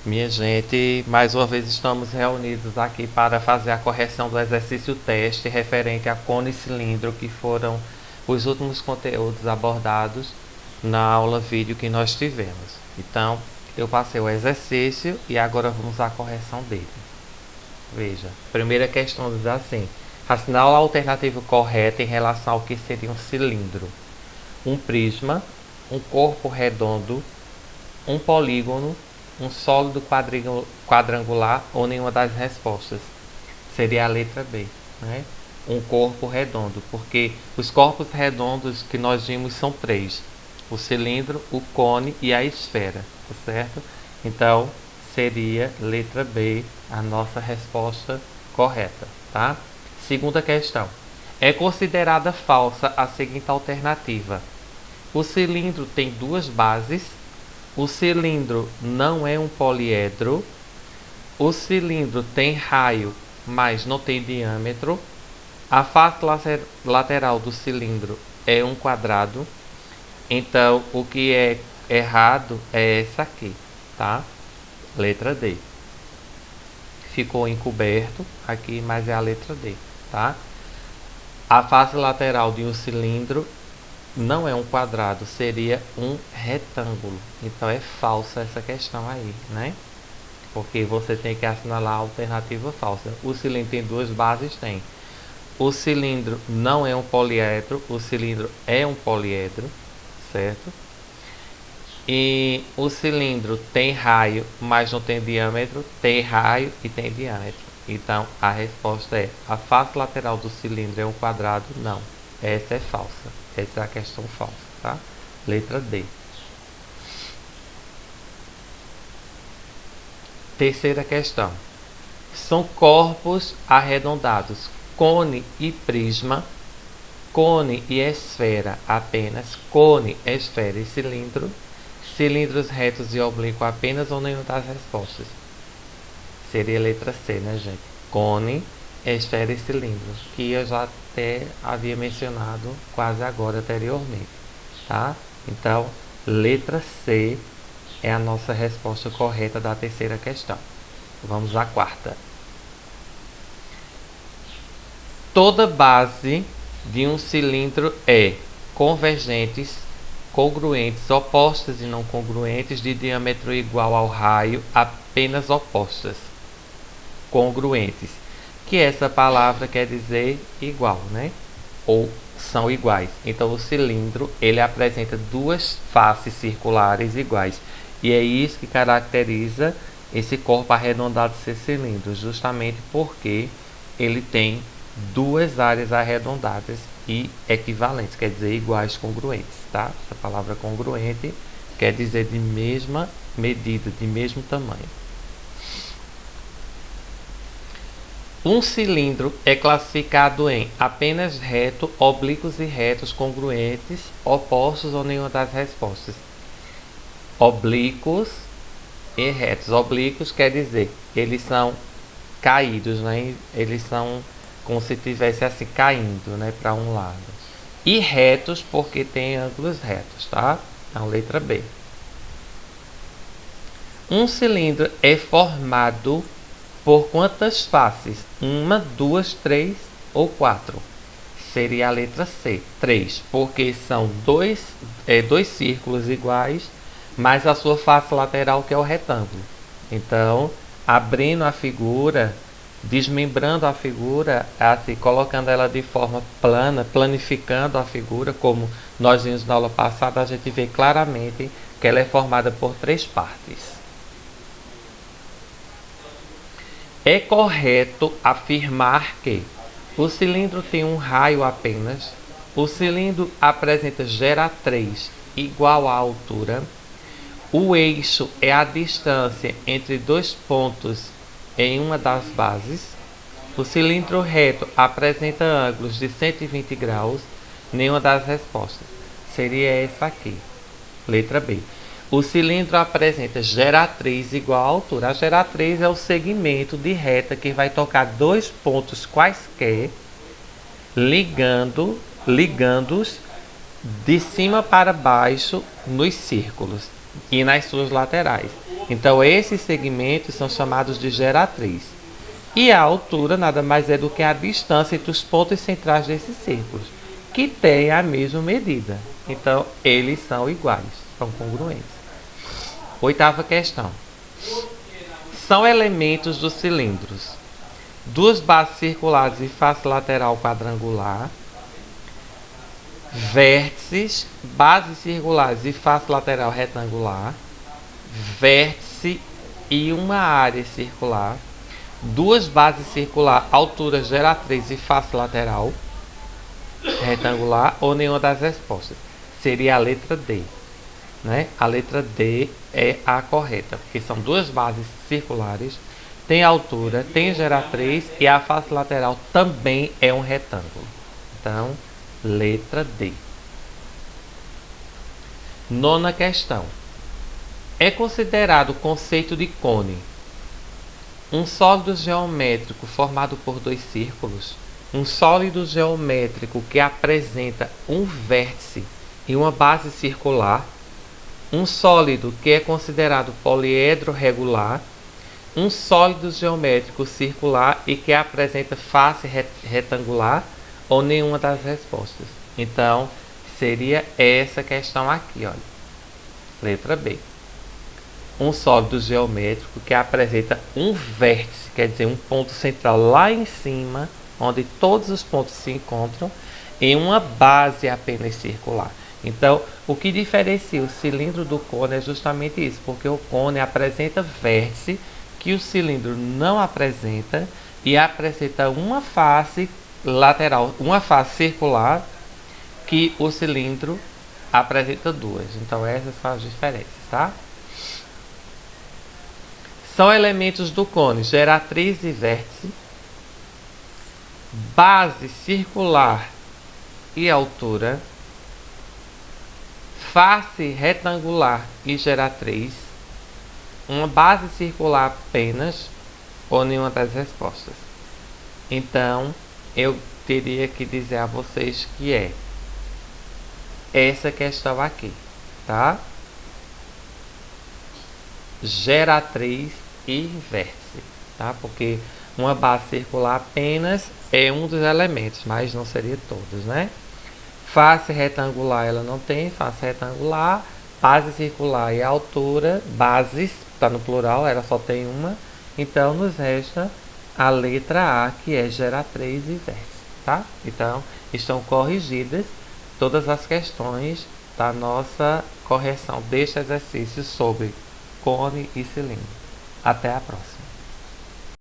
Minha gente, mais uma vez estamos reunidos aqui para fazer a correção do exercício teste referente a cone e cilindro, que foram os últimos conteúdos abordados na aula vídeo que nós tivemos. Então, eu passei o exercício e agora vamos à correção dele. Veja, primeira questão diz assim: assinala a alternativa correta em relação ao que seria um cilindro, um prisma, um corpo redondo, um polígono, um sólido quadrangular ou nenhuma das respostas. Seria a letra B, né? Um corpo redondo, porque os corpos redondos que nós vimos são três: o cilindro, o cone e a esfera, tá certo? Então, seria letra B a nossa resposta correta, tá? Segunda questão. É considerada falsa a seguinte alternativa: o cilindro tem duas bases, o cilindro não é um poliedro, o cilindro tem raio, mas não tem diâmetro, a face lateral do cilindro é um quadrado. Então, o que é errado é essa aqui, tá? Letra D. Ficou encoberto aqui, mas é a letra D, tá? A face lateral de um cilindro não é um quadrado, seria um retângulo. Então é falsa essa questão aí, né? Porque você tem que assinalar a alternativa falsa. O cilindro tem duas bases? Tem. O cilindro não é um poliedro, o cilindro é um poliedro, certo? E o cilindro tem raio, mas não tem diâmetro, tem raio e tem diâmetro. Então a resposta é: a face lateral do cilindro é um quadrado? Não. Essa é falsa. Essa é a questão falsa, tá? Letra D. Terceira questão. São corpos arredondados, cone e prisma, cone e esfera apenas, cone, esfera e cilindro, cilindros retos e oblíquo apenas ou nenhuma das respostas. Seria a letra C, né, gente? Cone, esfera e cilindro, que eu já até havia mencionado quase agora anteriormente, tá? Então, letra C é a nossa resposta correta da terceira questão. Vamos à quarta. Toda base de um cilindro é convergentes, congruentes, opostas e não congruentes, de diâmetro igual ao raio, apenas opostas. Congruentes, que essa palavra quer dizer igual, né? Ou são iguais. Então o cilindro, ele apresenta duas faces circulares iguais, e é isso que caracteriza esse corpo arredondado ser cilindro, justamente porque ele tem duas áreas arredondadas e equivalentes, quer dizer iguais, congruentes, tá? Essa palavra congruente quer dizer de mesma medida, de mesmo tamanho. Um cilindro é classificado em apenas reto, oblíquos e retos, congruentes, opostos ou nenhuma das respostas. Oblíquos e retos. Oblíquos quer dizer, eles são caídos, né? Eles são como se estivesse assim caindo, né, para um lado. E retos porque tem ângulos retos, tá? Então, letra B. Um cilindro é formado por quantas faces? Uma, duas, três ou quatro? Seria a letra C, 3, porque são dois círculos iguais, mais a sua face lateral, que é o retângulo. Então, abrindo a figura, desmembrando a figura, assim, colocando ela de forma plana, planificando a figura, como nós vimos na aula passada, a gente vê claramente que ela é formada por três partes. É correto afirmar que o cilindro tem um raio apenas, o cilindro apresenta geratriz igual à altura, o eixo é a distância entre dois pontos em uma das bases, o cilindro reto apresenta ângulos de 120 graus, nenhuma das respostas. Seria essa aqui, letra B. O cilindro apresenta geratriz igual à altura. A geratriz é o segmento de reta que vai tocar dois pontos quaisquer, ligando-os de cima para baixo nos círculos e nas suas laterais. Então, esses segmentos são chamados de geratriz. E a altura nada mais é do que a distância entre os pontos centrais desses círculos, que têm a mesma medida. Então, eles são iguais, são congruentes. Oitava questão. São elementos dos cilindros: duas bases circulares e face lateral quadrangular, vértices, bases circulares e face lateral retangular, vértice e uma área circular, duas bases circular, altura geratriz e face lateral retangular, ou nenhuma das respostas. Seria a letra D. Né? A letra D é a correta, porque são duas bases circulares, tem altura, tem geratriz e a face lateral também é um retângulo. Então, letra D. Nona questão. É considerado o conceito de cone um sólido geométrico formado por dois círculos, um sólido geométrico que apresenta um vértice e uma base circular, um sólido que é considerado poliedro regular, um sólido geométrico circular e que apresenta face retangular, ou nenhuma das respostas. Então, seria essa questão aqui, olha. Letra B. Um sólido geométrico que apresenta um vértice, quer dizer, um ponto central lá em cima, onde todos os pontos se encontram, em uma base apenas circular. Então, o que diferencia o cilindro do cone é justamente isso, porque o cone apresenta vértice que o cilindro não apresenta e apresenta uma face lateral, uma face circular que o cilindro apresenta duas. Então, essas são as diferenças, tá? São elementos do cone geratriz e vértice, base circular e altura, face retangular e geratriz, uma base circular apenas, ou nenhuma das respostas. Então, eu teria que dizer a vocês que é essa questão aqui, tá? Geratriz e vértice, tá? Porque uma base circular apenas é um dos elementos, mas não seria todos, né? Face retangular ela não tem, face retangular, base circular e altura, bases, está no plural, ela só tem uma, então nos resta a letra A, que é geratriz e vértice, tá? Então, estão corrigidas todas as questões da nossa correção deste exercício sobre cone e cilindro. Até a próxima.